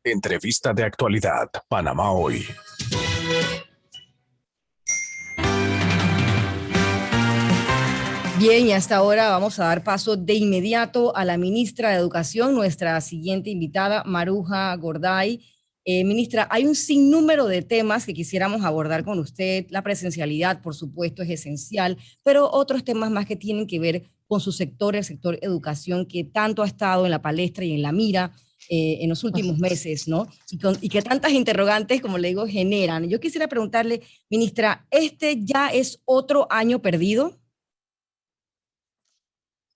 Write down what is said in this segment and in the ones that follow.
Entrevista de actualidad, Panamá Hoy. Bien, y hasta ahora vamos a dar paso de inmediato a la ministra de Educación, nuestra siguiente invitada, Maruja Gorday. Ministra, hay un sinnúmero de temas que quisiéramos abordar con usted. La presencialidad, por supuesto, es esencial, pero otros temas más que tienen que ver con su sector, el sector educación, que tanto ha estado en la palestra y en la mira en los últimos meses, ¿no? Y que tantas interrogantes, como le digo, generan. Yo quisiera preguntarle, ministra, ¿este ya es otro año perdido?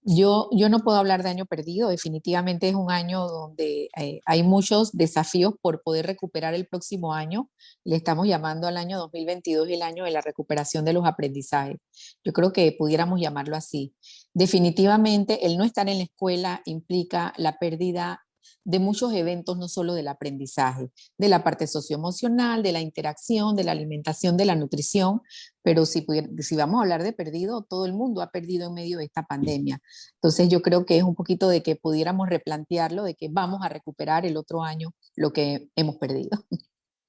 Yo no puedo hablar de año perdido, definitivamente es un año donde hay muchos desafíos por poder recuperar el próximo año. Le estamos llamando al año 2022 el año de la recuperación de los aprendizajes. Yo creo que pudiéramos llamarlo así. Definitivamente el no estar en la escuela implica la pérdida de muchos eventos, no solo del aprendizaje, de la parte socioemocional, de la interacción, de la alimentación, de la nutrición, pero si vamos a hablar de perdido, todo el mundo ha perdido en medio de esta pandemia. Entonces yo creo que es un poquito de que pudiéramos replantearlo, de que vamos a recuperar el otro año lo que hemos perdido.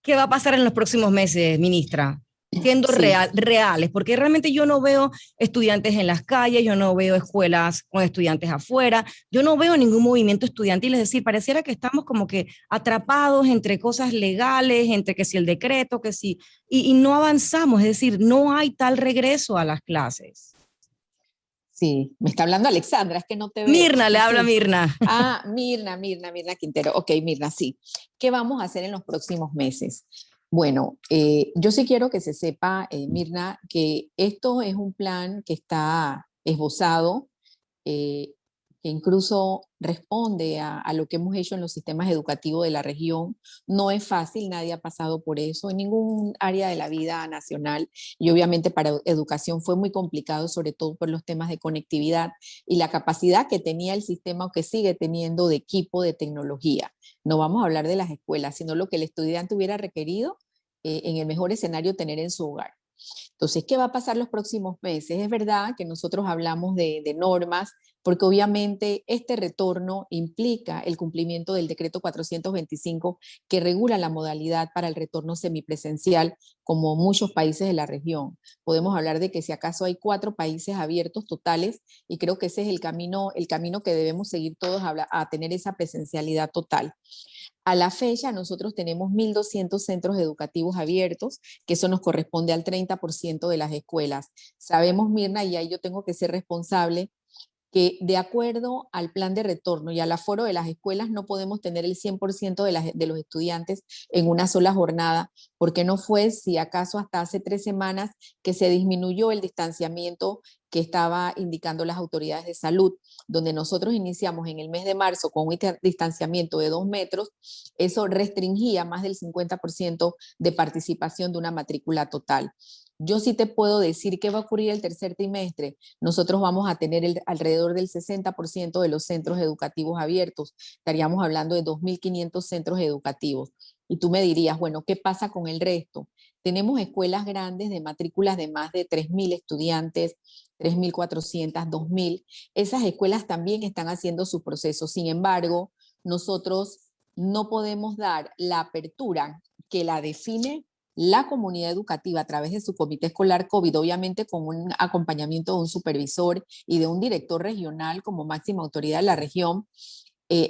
¿Qué va a pasar en los próximos meses, ministra? Siendo Sí, reales, porque realmente yo no veo estudiantes en las calles, yo no veo escuelas con estudiantes afuera, yo no veo ningún movimiento estudiantil, es decir, pareciera que estamos como que atrapados entre cosas legales, entre que si el decreto, que si, y no avanzamos, es decir, no hay tal regreso a las clases. sí, me está hablando Alexandra, es que no te veo. Mirna, le habla Sí. Mirna. Ah, Mirna Quintero. Ok, Mirna, sí. ¿Qué vamos a hacer en los próximos meses? Bueno, yo sí quiero que se sepa, Mirna, que esto es un plan que está esbozado, eh, que incluso responde a lo que hemos hecho en los sistemas educativos de la región. No es fácil, nadie ha pasado por eso en ningún área de la vida nacional, y obviamente para educación fue muy complicado, sobre todo por los temas de conectividad y la capacidad que tenía el sistema o que sigue teniendo de equipo de tecnología. No vamos a hablar de las escuelas, sino lo que el estudiante hubiera requerido en el mejor escenario tener en su hogar. Entonces, ¿qué va a pasar los próximos meses? Es verdad que nosotros hablamos de normas, porque obviamente este retorno implica el cumplimiento del decreto 425 que regula la modalidad para el retorno semipresencial, como muchos países de la región. Podemos hablar de que si acaso hay 4 países abiertos totales, y creo que ese es el camino que debemos seguir todos a tener esa presencialidad total. A la fecha, nosotros tenemos 1.200 centros educativos abiertos, que eso nos corresponde al 30% de las escuelas. Sabemos, Mirna, y ahí yo tengo que ser responsable, que de acuerdo al plan de retorno y al aforo de las escuelas no podemos tener el 100% de los estudiantes en una sola jornada, porque no fue, si acaso hasta hace 3 semanas, que se disminuyó el distanciamiento que estaba indicando las autoridades de salud, donde nosotros iniciamos en el mes de marzo con un distanciamiento de 2 metros, eso restringía más del 50% de participación de una matrícula total. Yo sí te puedo decir qué va a ocurrir el tercer trimestre. Nosotros vamos a tener alrededor del 60% de los centros educativos abiertos. Estaríamos hablando de 2.500 centros educativos. Y tú me dirías, bueno, ¿qué pasa con el resto? Tenemos escuelas grandes de matrículas de más de 3.000 estudiantes, 3.400, 2.000. Esas escuelas también están haciendo su proceso. Sin embargo, nosotros no podemos dar la apertura que la define la comunidad educativa a través de su comité escolar COVID, obviamente con un acompañamiento de un supervisor y de un director regional como máxima autoridad de la región.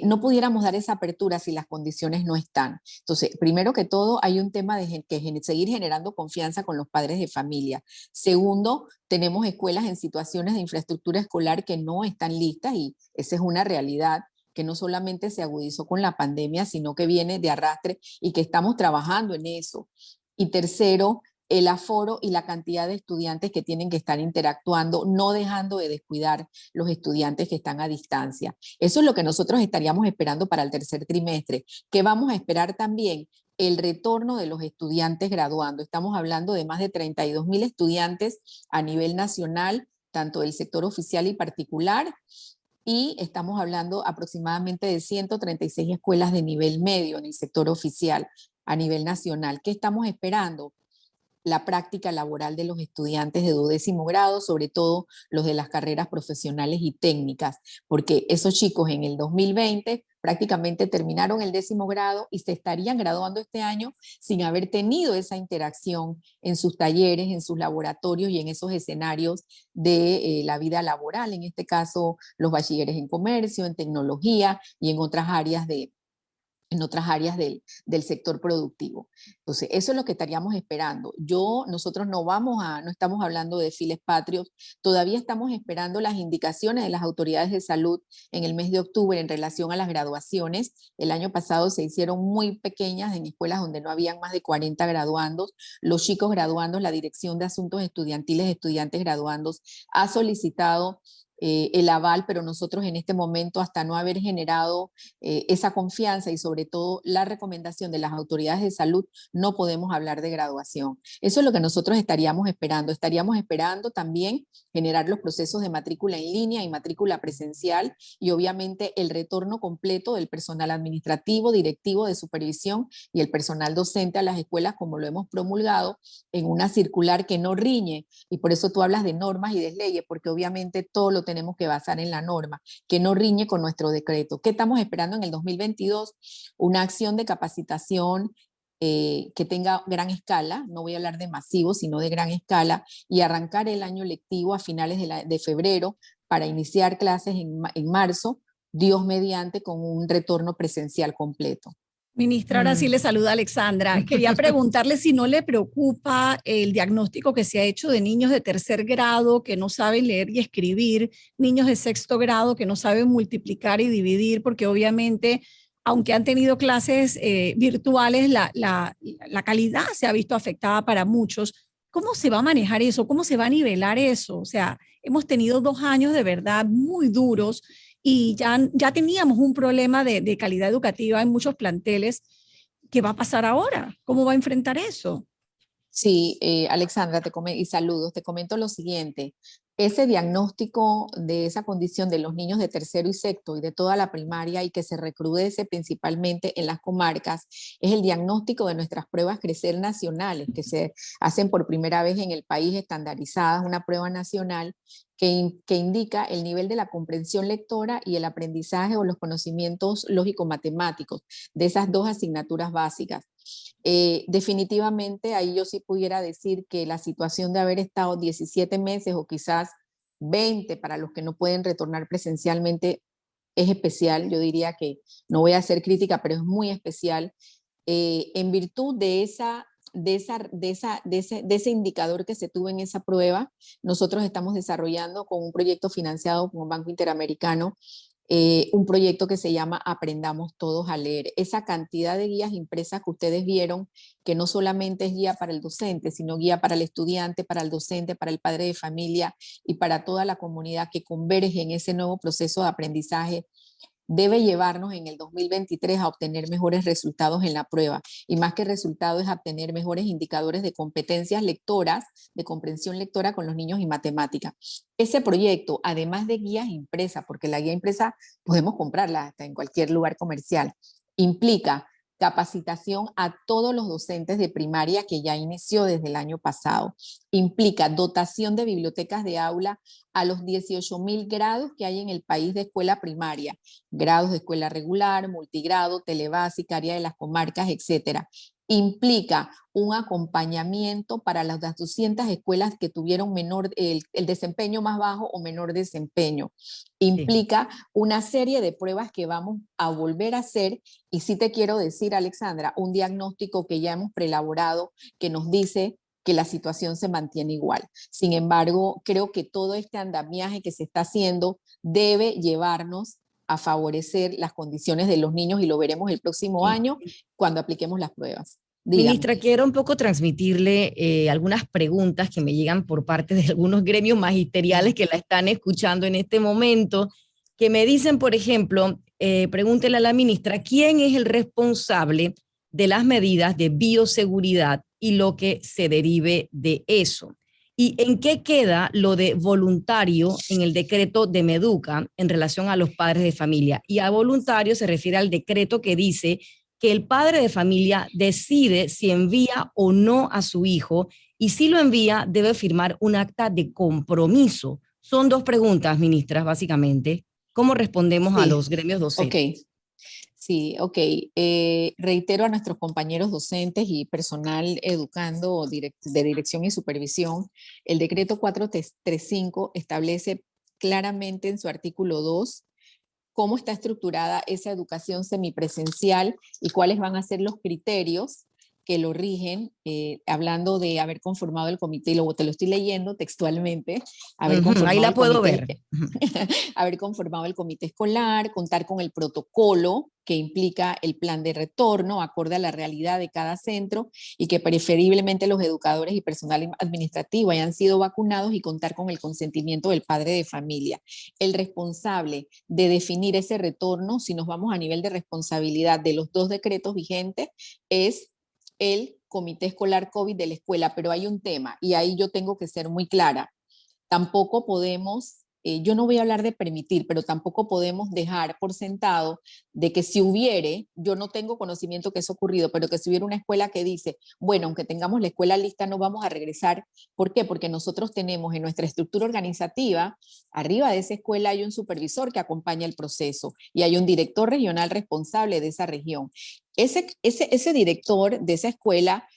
No pudiéramos dar esa apertura si las condiciones no están. Entonces, primero que todo, hay un tema de seguir generando confianza con los padres de familia. Segundo, tenemos escuelas en situaciones de infraestructura escolar que no están listas, y esa es una realidad que no solamente se agudizó con la pandemia, sino que viene de arrastre y que estamos trabajando en eso. Y tercero, el aforo y la cantidad de estudiantes que tienen que estar interactuando, no dejando de descuidar los estudiantes que están a distancia. Eso es lo que nosotros estaríamos esperando para el tercer trimestre. ¿Qué vamos a esperar también? El retorno de los estudiantes graduando. Estamos hablando de más de 32.000 estudiantes a nivel nacional, tanto del sector oficial y particular, y estamos hablando aproximadamente de 136 escuelas de nivel medio en el sector oficial a nivel nacional. ¿Qué estamos esperando? La práctica laboral de los estudiantes de 12º grado, sobre todo los de las carreras profesionales y técnicas, porque esos chicos en el 2020 prácticamente terminaron el 10º grado y se estarían graduando este año sin haber tenido esa interacción en sus talleres, en sus laboratorios y en esos escenarios de la vida laboral, en este caso los bachilleres en comercio, en tecnología y en otras áreas del sector productivo. Entonces, eso es lo que estaríamos esperando. Nosotros no estamos hablando de desfiles patrios, todavía estamos esperando las indicaciones de las autoridades de salud en el mes de octubre en relación a las graduaciones. El año pasado se hicieron muy pequeñas en escuelas donde no habían más de 40 graduandos. Los chicos graduandos, la Dirección de Asuntos Estudiantiles, estudiantes graduandos, ha solicitado el aval, pero nosotros en este momento, hasta no haber generado esa confianza y sobre todo la recomendación de las autoridades de salud, no podemos hablar de graduación. Eso es lo que nosotros estaríamos esperando. Estaríamos esperando también generar los procesos de matrícula en línea y matrícula presencial y obviamente el retorno completo del personal administrativo, directivo, de supervisión y el personal docente a las escuelas, como lo hemos promulgado en una circular que no riñe, y por eso tú hablas de normas y de leyes, porque obviamente todo lo tenemos que basar en la norma, que no riñe con nuestro decreto. ¿Qué estamos esperando en el 2022? Una acción de capacitación que tenga gran escala, no voy a hablar de masivo, sino de gran escala, y arrancar el año lectivo a finales de febrero para iniciar clases en marzo, Dios mediante, con un retorno presencial completo. Ministra, ahora sí le saluda Alexandra. Quería preguntarle si no le preocupa el diagnóstico que se ha hecho de niños de 3er grado que no saben leer y escribir, niños de 6º grado que no saben multiplicar y dividir, porque obviamente, aunque han tenido clases virtuales, la calidad se ha visto afectada para muchos. ¿Cómo se va a manejar eso? ¿Cómo se va a nivelar eso? O sea, hemos tenido 2 años de verdad muy duros y ya teníamos un problema de calidad educativa en muchos planteles. ¿Qué va a pasar ahora? ¿Cómo va a enfrentar eso? Sí, Alexandra, y saludos. Te comento lo siguiente. Ese diagnóstico de esa condición de los niños de 3º y 6º y de toda la primaria y que se recrudece principalmente en las comarcas, es el diagnóstico de nuestras pruebas Crecer nacionales, que se hacen por primera vez en el país estandarizadas, una prueba nacional que indica el nivel de la comprensión lectora y el aprendizaje o los conocimientos lógico-matemáticos de esas 2 asignaturas básicas. Definitivamente ahí yo sí pudiera decir que la situación de haber estado 17 meses o quizás 20 para los que no pueden retornar presencialmente es especial. Yo diría que, no voy a hacer crítica, pero es muy especial en virtud de ese indicador que se tuvo en esa prueba. Nosotros estamos desarrollando con un proyecto financiado por un Banco Interamericano un proyecto que se llama Aprendamos Todos a Leer. Esa cantidad de guías impresas que ustedes vieron, que no solamente es guía para el docente, sino guía para el estudiante, para el docente, para el padre de familia y para toda la comunidad que converge en ese nuevo proceso de aprendizaje, debe llevarnos en el 2023 a obtener mejores resultados en la prueba. Y más que resultados, es obtener mejores indicadores de competencias lectoras, de comprensión lectora con los niños y matemática. Ese proyecto, además de guías impresas, porque la guía impresa podemos comprarla hasta en cualquier lugar comercial, implica capacitación a todos los docentes de primaria que ya inició desde el año pasado. Implica dotación de bibliotecas de aula a los 18.000 grados que hay en el país de escuela primaria, grados de escuela regular, multigrado, telebásica, área de las comarcas, etcétera. Implica un acompañamiento para las 200 escuelas que tuvieron el desempeño más bajo o menor desempeño. Implica una serie de pruebas que vamos a volver a hacer, y sí te quiero decir, Alexandra, un diagnóstico que ya hemos preelaborado que nos dice que la situación se mantiene igual. Sin embargo, creo que todo este andamiaje que se está haciendo debe llevarnos a favorecer las condiciones de los niños, y lo veremos el próximo año cuando apliquemos las pruebas. Dígame. Ministra, quiero un poco transmitirle algunas preguntas que me llegan por parte de algunos gremios magisteriales que la están escuchando en este momento, que me dicen, por ejemplo, pregúntele a la ministra, ¿quién es el responsable de las medidas de bioseguridad y lo que se derive de eso? ¿Y en qué queda lo de voluntario en el decreto de Meduca en relación a los padres de familia? Y a voluntario se refiere al decreto que dice que el padre de familia decide si envía o no a su hijo, y si lo envía debe firmar un acta de compromiso. Son 2 preguntas, ministras, básicamente. ¿Cómo respondemos a los gremios docentes? Ok. Sí, ok. Reitero a nuestros compañeros docentes y personal educando de dirección y supervisión, el decreto 435 establece claramente en su artículo 2 cómo está estructurada esa educación semipresencial y cuáles van a ser los criterios que lo rigen, hablando de haber conformado el comité, y luego te lo estoy leyendo textualmente, haber Ahí conformado la el puedo comité, ver. Ujú. haber conformado el comité escolar, contar con el protocolo que implica el plan de retorno acorde a la realidad de cada centro y que preferiblemente los educadores y personal administrativo hayan sido vacunados y contar con el consentimiento del padre de familia. El responsable de definir ese retorno, si nos vamos a nivel de responsabilidad de los dos decretos vigentes, es el comité escolar COVID de la escuela, pero hay un tema y ahí yo tengo que ser muy clara. Tampoco podemos, yo no voy a hablar de permitir, pero tampoco podemos dejar por sentado de que si hubiere, yo no tengo conocimiento que eso ha ocurrido, pero que si hubiera una escuela que dice, bueno, aunque tengamos la escuela lista, no vamos a regresar. ¿Por qué? Porque nosotros tenemos en nuestra estructura organizativa, arriba de esa escuela hay un supervisor que acompaña el proceso y hay un director regional responsable de esa región. Ese director de esa escuela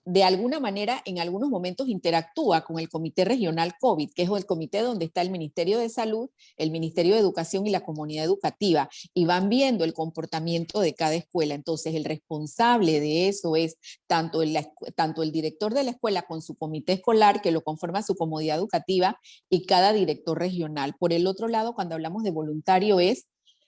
de alguna manera en algunos momentos interactúa con el Comité Regional COVID, que es el comité donde está el Ministerio de Salud, el Ministerio de Educación y la comunidad educativa, y van viendo el comportamiento de cada escuela. Entonces, el responsable de eso es tanto el director de la escuela con su comité escolar, que lo conforma su comunidad educativa, y cada director regional. Por el otro lado, cuando hablamos de voluntario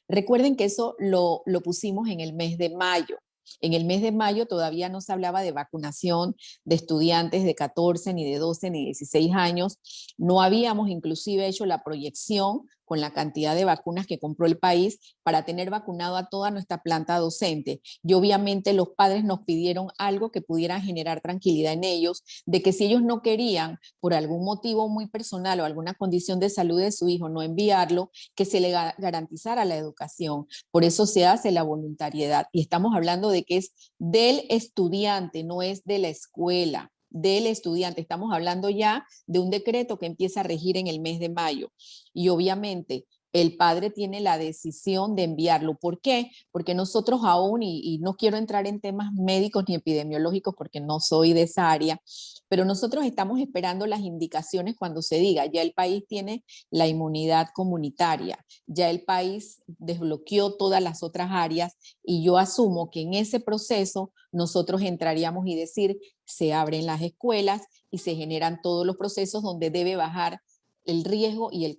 recuerden que eso lo pusimos en el mes de mayo. En el mes de mayo todavía no se hablaba de vacunación de estudiantes de 14, ni de 12, ni 16 años. No habíamos inclusive hecho la proyección con la cantidad de vacunas que compró el país para tener vacunado a toda nuestra planta docente. Y obviamente los padres nos pidieron algo que pudiera generar tranquilidad en ellos, de que si ellos no querían, por algún motivo muy personal o alguna condición de salud de su hijo, no enviarlo, que se le garantizara la educación. Por eso se hace la voluntariedad. Y estamos hablando de que es del estudiante, no es de la escuela, del estudiante. Estamos hablando ya de un decreto que empieza a regir en el mes de mayo. Y obviamente el padre tiene la decisión de enviarlo. ¿Por qué? Porque nosotros aún, y no quiero entrar en temas médicos ni epidemiológicos porque no soy de esa área, pero nosotros estamos esperando las indicaciones cuando se diga, ya el país tiene la inmunidad comunitaria, ya el país desbloqueó todas las otras áreas y yo asumo que en ese proceso nosotros entraríamos y decir, se abren las escuelas y se generan todos los procesos donde debe bajar el riesgo y el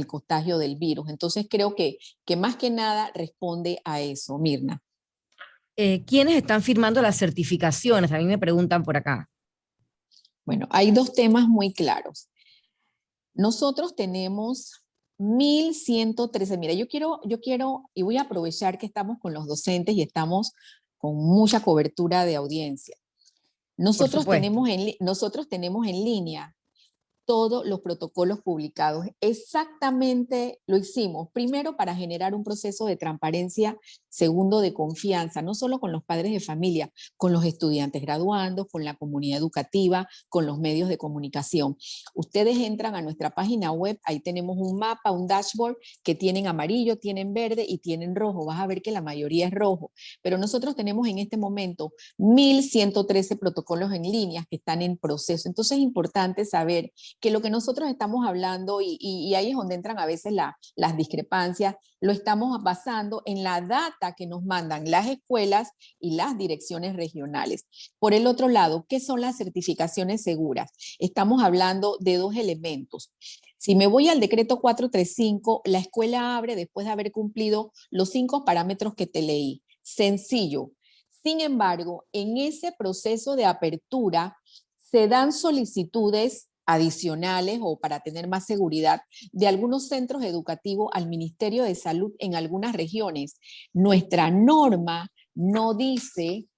contagio del virus. Entonces creo que más que nada responde a eso, Mirna. ¿Quiénes están firmando las certificaciones? A mí me preguntan por acá. Bueno, hay dos temas muy claros. Nosotros tenemos 1.113. Mira, yo quiero, y voy a aprovechar que estamos con los docentes y estamos con mucha cobertura de audiencia. Nosotros tenemos en línea todos los protocolos publicados. Exactamente lo hicimos, primero para generar un proceso de transparencia, segundo de confianza, no solo con los padres de familia, con los estudiantes graduandos, con la comunidad educativa, con los medios de comunicación. Ustedes entran a nuestra página web, ahí tenemos un mapa, un dashboard que tienen amarillo, tienen verde y tienen rojo. Vas a ver que la mayoría es rojo, pero nosotros tenemos en este momento 1.113 protocolos en línea que están en proceso. Entonces es importante saber que lo que nosotros estamos hablando, y ahí es donde entran a veces las discrepancias, lo estamos basando en la data que nos mandan las escuelas y las direcciones regionales. Por el otro lado, ¿qué son las certificaciones seguras? Estamos hablando de dos elementos. Si me voy al decreto 435, la escuela abre después de haber cumplido los 5 parámetros que te leí. Sencillo. Sin embargo, en ese proceso de apertura se dan solicitudes adicionales o para tener más seguridad de algunos centros educativos al Ministerio de Salud en algunas regiones. Nuestra norma no dice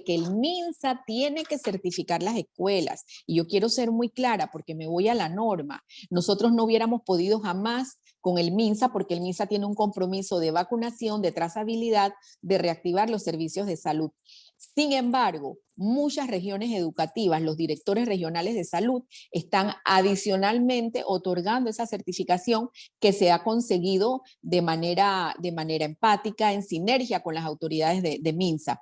que el MINSA tiene que certificar las escuelas. Y yo quiero ser muy clara porque me voy a la norma. Nosotros no hubiéramos podido jamás con el MINSA porque el MINSA tiene un compromiso de vacunación, de trazabilidad, de reactivar los servicios de salud. Sin embargo, muchas regiones educativas, los directores regionales de salud, están adicionalmente otorgando esa certificación que se ha conseguido de manera empática, en sinergia con las autoridades de MINSA.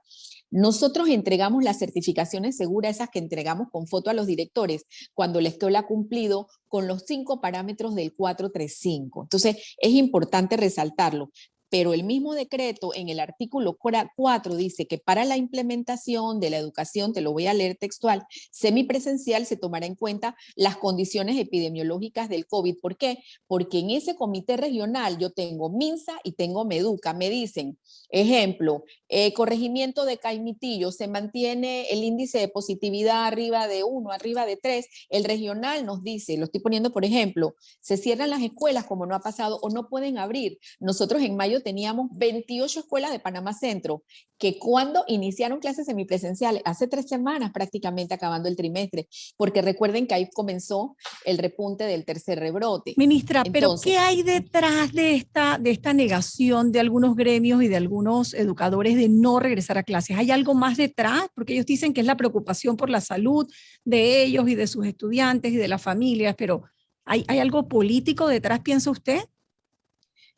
Nosotros entregamos las certificaciones seguras, esas que entregamos con foto a los directores, cuando la escuela ha cumplido con los 5 parámetros del 435. Entonces, es importante resaltarlo. Pero el mismo decreto en el artículo 4 dice que para la implementación de la educación, te lo voy a leer textual, semipresencial, se tomará en cuenta las condiciones epidemiológicas del COVID. ¿Por qué? Porque en ese comité regional yo tengo MINSA y tengo MEDUCA. Me dicen, ejemplo, corregimiento de Caimitillo, se mantiene el índice de positividad arriba de 1, arriba de 3. El regional nos dice, lo estoy poniendo por ejemplo, se cierran las escuelas como no ha pasado o no pueden abrir. Nosotros en mayo teníamos 28 escuelas de Panamá Centro que cuando iniciaron clases semipresenciales, hace 3 semanas prácticamente acabando el trimestre, porque recuerden que ahí comenzó el repunte del tercer rebrote. Ministra, pero Entonces, ¿qué hay detrás de esta negación de algunos gremios y de algunos educadores de no regresar a clases? ¿Hay algo más detrás? Porque ellos dicen que es la preocupación por la salud de ellos y de sus estudiantes y de las familias, pero ¿hay algo político detrás, piensa usted?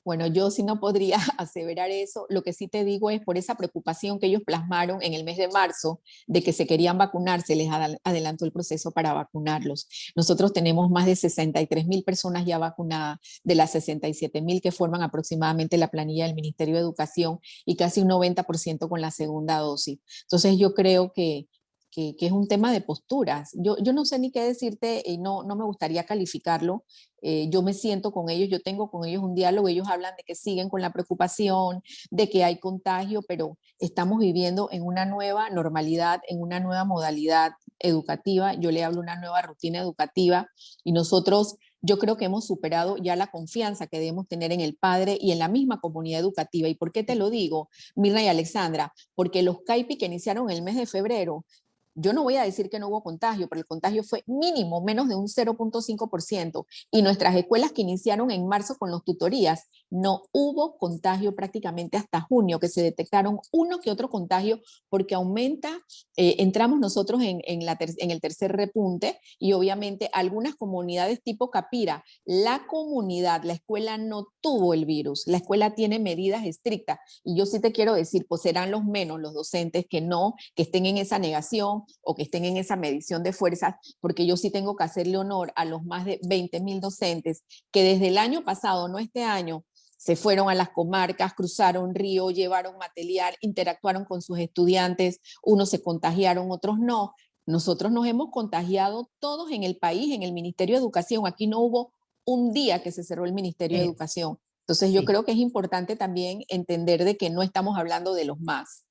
bueno, yo sí no podría aseverar eso. Lo que sí te digo es por esa preocupación que ellos plasmaron en el mes de marzo de que se querían vacunar, se les adelantó el proceso para vacunarlos. Nosotros tenemos más de 63,000 personas ya vacunadas, de las 67,000 que forman aproximadamente la planilla del Ministerio de Educación y casi un 90% con la segunda dosis. Entonces yo creo que es un tema de posturas. Yo no sé ni qué decirte y no me gustaría calificarlo. Yo me siento con ellos, yo tengo con ellos un diálogo, ellos hablan de que siguen con la preocupación, de que hay contagio, pero estamos viviendo en una nueva normalidad, en una nueva modalidad educativa. Yo le hablo una nueva rutina educativa y nosotros, yo creo que hemos superado ya la confianza que debemos tener en el padre y en la misma comunidad educativa. ¿Y por qué te lo digo, Mirna y Alexandra? Porque los CAIPI que iniciaron el mes de febrero, yo no voy a decir que no hubo contagio, pero el contagio fue mínimo, menos de un 0,5%. Y nuestras escuelas que iniciaron en marzo con las tutorías, no hubo contagio prácticamente hasta junio, que se detectaron uno que otro contagio, porque aumenta, entramos nosotros en el tercer repunte y obviamente algunas comunidades tipo Capira, la comunidad, la escuela no tuvo el virus, la escuela tiene medidas estrictas. Y yo sí te quiero decir, pues serán los menos los docentes que estén en esa negación o que estén en esa medición de fuerzas, porque yo sí tengo que hacerle honor a los más de 20,000 docentes que desde el año pasado, no este año, se fueron a las comarcas, cruzaron río, llevaron material, interactuaron con sus estudiantes, unos se contagiaron, otros no. Nosotros nos hemos contagiado todos en el país, en el Ministerio de Educación. Aquí no hubo un día que se cerró el Ministerio de Educación. Entonces yo creo que es importante también entender de que no estamos hablando de los más.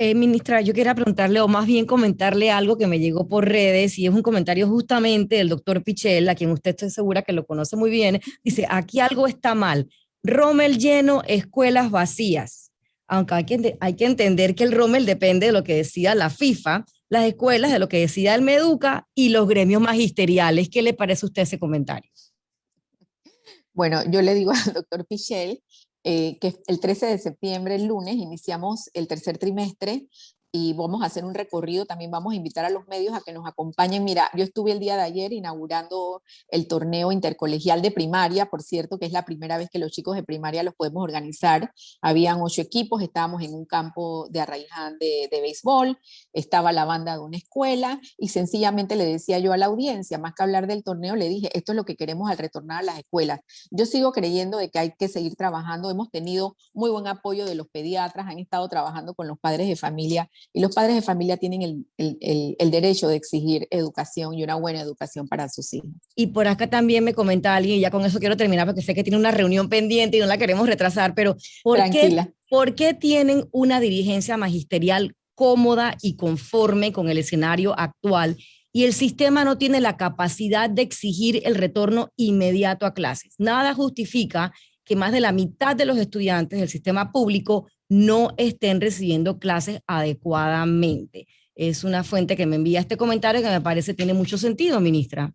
Ministra, yo quería preguntarle o más bien comentarle algo que me llegó por redes y es un comentario justamente del doctor Pichel, a quien usted estoy segura que lo conoce muy bien. Dice, aquí algo está mal. Rommel lleno, escuelas vacías. Aunque hay que entender que el Rommel depende de lo que decida la FIFA, las escuelas de lo que decida el Meduca y los gremios magisteriales. ¿Qué le parece a usted ese comentario? Bueno, yo le digo al doctor Pichel que el 13 de septiembre, el lunes, iniciamos el tercer trimestre y vamos a hacer un recorrido. También vamos a invitar a los medios a que nos acompañen. Mira, yo estuve el día de ayer inaugurando el torneo intercolegial de primaria, por cierto, que es la primera vez que los chicos de primaria los podemos organizar. Habían 8 equipos, estábamos en un campo de Arraiján de béisbol, estaba la banda de una escuela y sencillamente le decía yo a la audiencia, más que hablar del torneo, le dije, esto es lo que queremos al retornar a las escuelas. Yo sigo creyendo de que hay que seguir trabajando. Hemos tenido muy buen apoyo de los pediatras, han estado trabajando con los padres de familia y los padres de familia tienen el derecho de exigir educación y una buena educación para sus hijos. Y por acá también me comenta alguien, y ya con eso quiero terminar porque sé que tiene una reunión pendiente y no la queremos retrasar, pero ¿por qué tienen una dirigencia magisterial cómoda y conforme con el escenario actual y el sistema no tiene la capacidad de exigir el retorno inmediato a clases? Nada justifica que más de la mitad de los estudiantes del sistema público no estén recibiendo clases adecuadamente. Es una fuente que me envía este comentario que me parece tiene mucho sentido, ministra.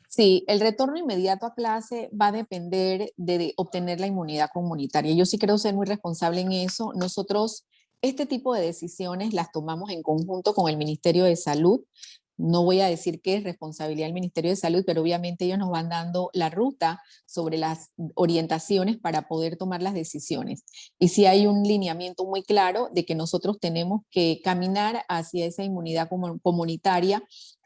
Sí, el retorno inmediato a clase va a depender de obtener la inmunidad comunitaria. Yo sí creo ser muy responsable en eso. Nosotros Este tipo de decisiones las tomamos en conjunto con el Ministerio de Salud. No voy a decir que es responsabilidad del Ministerio de Salud, pero obviamente ellos nos van dando la ruta sobre las orientaciones para poder tomar las decisiones. Y sí hay un lineamiento muy claro de que nosotros tenemos que caminar hacia esa inmunidad comunitaria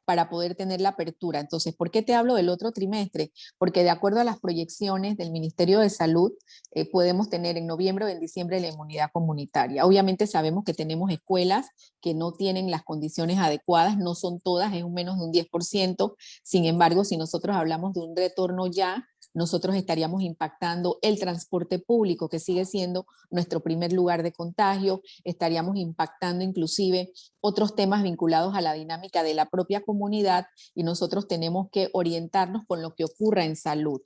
para poder tener la apertura. Entonces, ¿por qué te hablo del otro trimestre? Porque de acuerdo a las proyecciones del Ministerio de Salud, podemos tener en noviembre o en diciembre la inmunidad comunitaria. Obviamente sabemos que tenemos escuelas que no tienen las condiciones adecuadas, no son todas, es un menos de un 10%. Sin embargo, si nosotros hablamos de un retorno ya, nosotros estaríamos impactando el transporte público, que sigue siendo nuestro primer lugar de contagio, estaríamos impactando inclusive otros temas vinculados a la dinámica de la propia comunidad, y nosotros tenemos que orientarnos con lo que ocurra en salud.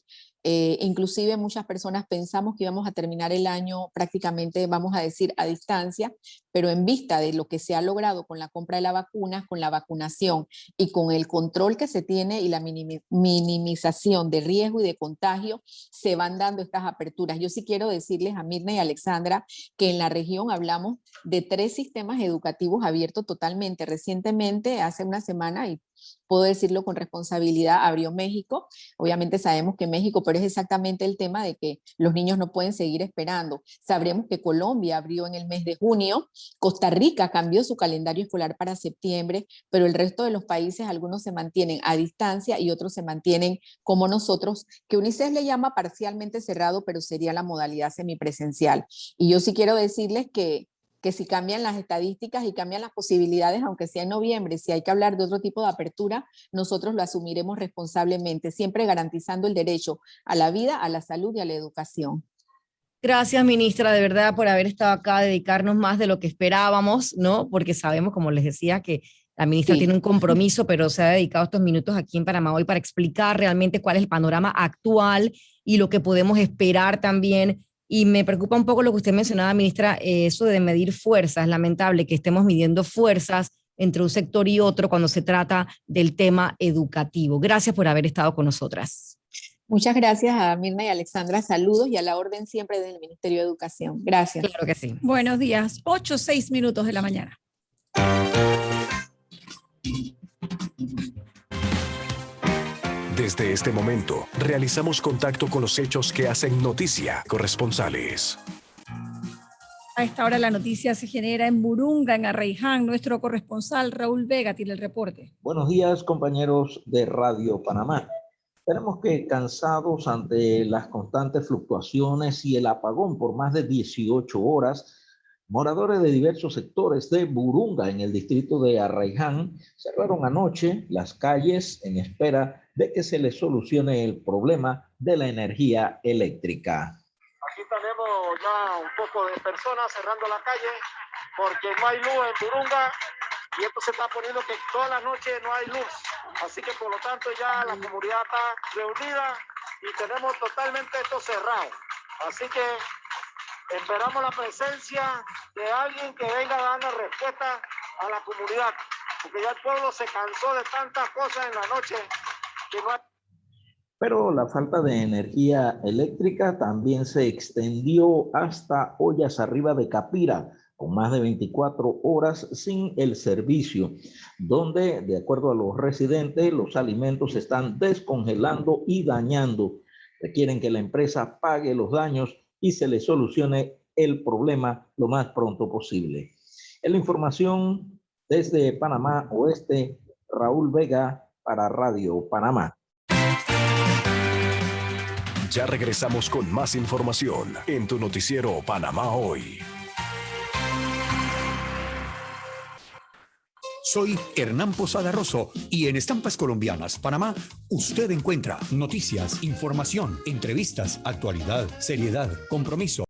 Inclusive muchas personas pensamos que íbamos a terminar el año prácticamente, vamos a decir, a distancia, pero en vista de lo que se ha logrado con la compra de la vacuna, con la vacunación y con el control que se tiene y la minimización de riesgo y de contagio, se van dando estas aperturas. Yo sí quiero decirles a Mirna y a Alexandra que en la región hablamos de 3 sistemas educativos abiertos totalmente. Recientemente, hace una semana, y puedo decirlo con responsabilidad, abrió México. Obviamente sabemos que México, pero es exactamente el tema de que los niños no pueden seguir esperando. Sabremos que Colombia abrió en el mes de junio, Costa Rica cambió su calendario escolar para septiembre, pero el resto de los países, algunos se mantienen a distancia y otros se mantienen como nosotros, que UNICEF le llama parcialmente cerrado, pero sería la modalidad semipresencial. Y yo sí quiero decirles que si cambian las estadísticas y cambian las posibilidades, aunque sea en noviembre, si hay que hablar de otro tipo de apertura, nosotros lo asumiremos responsablemente, siempre garantizando el derecho a la vida, a la salud y a la educación. Gracias, ministra, de verdad, por haber estado acá, dedicarnos más de lo que esperábamos, ¿no? Porque sabemos, como les decía, que la ministra Sí. tiene un compromiso, pero se ha dedicado estos minutos aquí en Panamá hoy para explicar realmente cuál es el panorama actual y lo que podemos esperar también. Y me preocupa un poco lo que usted mencionaba, ministra, eso de medir fuerzas. Es lamentable que estemos midiendo fuerzas entre un sector y otro cuando se trata del tema educativo. Gracias por haber estado con nosotras. Muchas gracias a Mirna y Alexandra. Saludos y a la orden siempre desde el Ministerio de Educación. Gracias. Claro que sí. Buenos días, 8:06 de la mañana. Desde este momento, realizamos contacto con los hechos que hacen noticia. Corresponsales. A esta hora la noticia se genera en Burunga, en Arraiján. Nuestro corresponsal Raúl Vega tiene el reporte. Buenos días, compañeros de Radio Panamá. Tenemos que, cansados ante las constantes fluctuaciones y el apagón por más de 18 horas, moradores de diversos sectores de Burunga, en el distrito de Arraiján, cerraron anoche las calles en espera de que se les solucione el problema de la energía eléctrica. Aquí tenemos ya un poco de personas cerrando la calle porque no hay luz en Burunga y esto se está poniendo que toda la noche no hay luz. Así que por lo tanto ya la comunidad está reunida y tenemos totalmente esto cerrado. Así que esperamos la presencia de alguien que venga a dar respuesta a la comunidad, porque ya el pueblo se cansó de tantas cosas en la noche que no hay. Pero la falta de energía eléctrica también se extendió hasta Ollas Arriba de Capira, con más de 24 horas sin el servicio, donde, de acuerdo a los residentes, los alimentos se están descongelando y dañando. Requieren que la empresa pague los daños y se le solucione el problema lo más pronto posible. En la información desde Panamá Oeste, Raúl Vega para Radio Panamá. Ya regresamos con más información en tu noticiero Panamá Hoy. Soy Hernán Posada Rosso y en Estampas Colombianas, Panamá, usted encuentra noticias, información, entrevistas, actualidad, seriedad, compromiso.